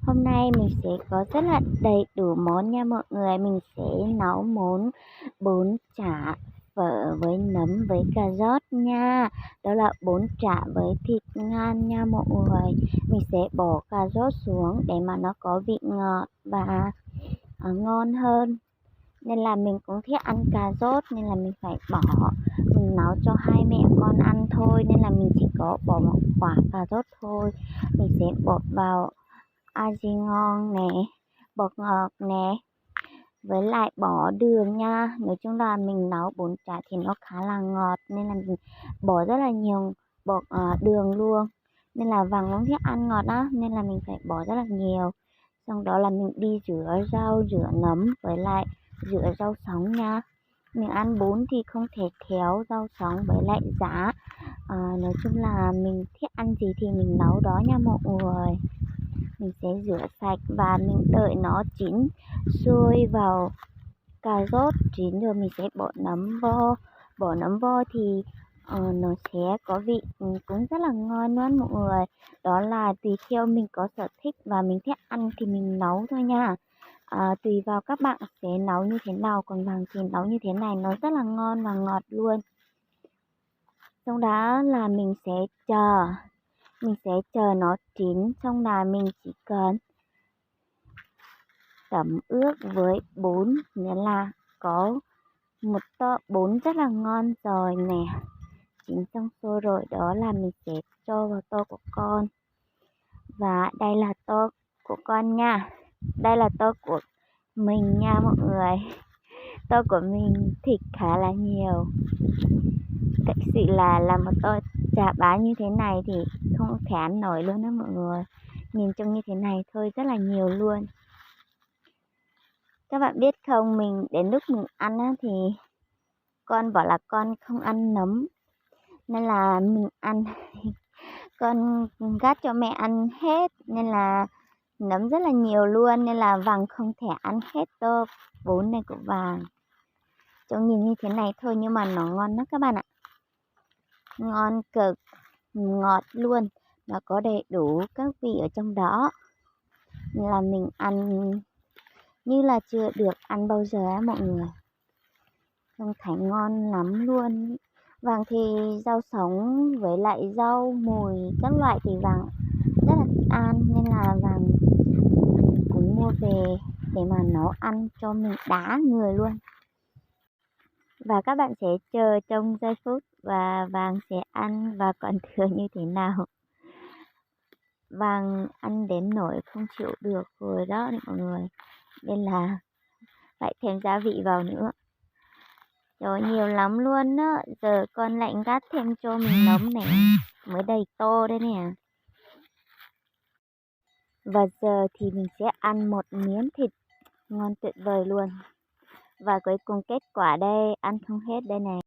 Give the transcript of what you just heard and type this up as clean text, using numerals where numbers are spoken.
Hôm nay mình sẽ có rất là đầy đủ món nha mọi người. Mình sẽ nấu món bún chả phở với nấm với cà rốt nha. Đó là bún chả với thịt ngan nha mọi người. Mình sẽ bỏ cà rốt xuống để mà nó có vị ngọt và ngon hơn. Nên là mình cũng thích ăn cà rốt nên là mình phải bỏ. Mình nấu cho hai mẹ con ăn thôi nên là mình chỉ có bỏ một quả cà rốt thôi. Mình sẽ bỏ vào aji ngon nè, bột ngọt nè, với lại bỏ đường nha. Nói chung là mình nấu bún chả thì nó khá là ngọt nên là mình bỏ rất là nhiều bột đường luôn. Nên là Vàng cũng thích ăn ngọt á nên là mình phải bỏ rất là nhiều. Xong đó là mình đi rửa rau, rửa nấm với lại rửa rau sống nha. Mình ăn bún thì không thể thiếu rau sống với lại giá. Nói chung là mình thích ăn gì thì mình nấu đó nha mọi người. Mình sẽ rửa sạch và mình đợi nó chín sôi vào cà rốt chín rồi mình sẽ bỏ nấm vo. Bỏ nấm vo thì nó sẽ có vị cũng rất là ngon luôn mọi người. Đó là tùy theo mình có sở thích và mình thích ăn thì mình nấu thôi nha. Tùy vào các bạn sẽ nấu như thế nào, còn Vàng thì nấu như thế này nó rất là ngon và ngọt luôn. Sau đó là mình sẽ chờ nó chín, xong là mình chỉ cần tẩm ướp với bún, nghĩa là có một tô bún rất là ngon rồi nè. Chín xong xuôi rồi đó là mình sẽ cho vào tô của con. Và đây là tô của con nha. Đây là tô của mình nha mọi người. Tô của mình thịt khá là nhiều. Thật sự là một tô chả bá như thế này thì không thể ăn nổi luôn đó mọi người. Nhìn trông như thế này thôi rất là nhiều luôn. Các bạn biết không, mình đến lúc mình ăn á, thì con bảo là con không ăn nấm. Nên là mình ăn, con gác cho mẹ ăn hết. Nên là nấm rất là nhiều luôn. Nên là Vàng không thể ăn hết tô bún này của Vàng. Trông nhìn như thế này thôi nhưng mà nó ngon lắm các bạn ạ. Ngon cực, ngọt luôn. Và có đầy đủ các vị ở trong đó. Nên là mình ăn như là chưa được ăn bao giờ á mọi người. Trông thấy ngon lắm luôn. Vàng thì rau sống với lại rau mùi các loại thì Vàng rất là thích ăn. Nên là Vàng cũng mua về để mà nấu ăn cho mình đá người luôn. Và các bạn sẽ chờ trong giây phút và Vàng sẽ ăn và còn thừa như thế nào. Vàng ăn đến nỗi không chịu được rồi đó mọi người. Nên là phải thêm gia vị vào nữa. Rồi nhiều lắm luôn á. Giờ con lại gắp thêm cho mình nấm này. Mới đầy tô đây nè. Và giờ thì mình sẽ ăn một miếng thịt ngon tuyệt vời luôn. Và cuối cùng kết quả đây, ăn không hết đây này.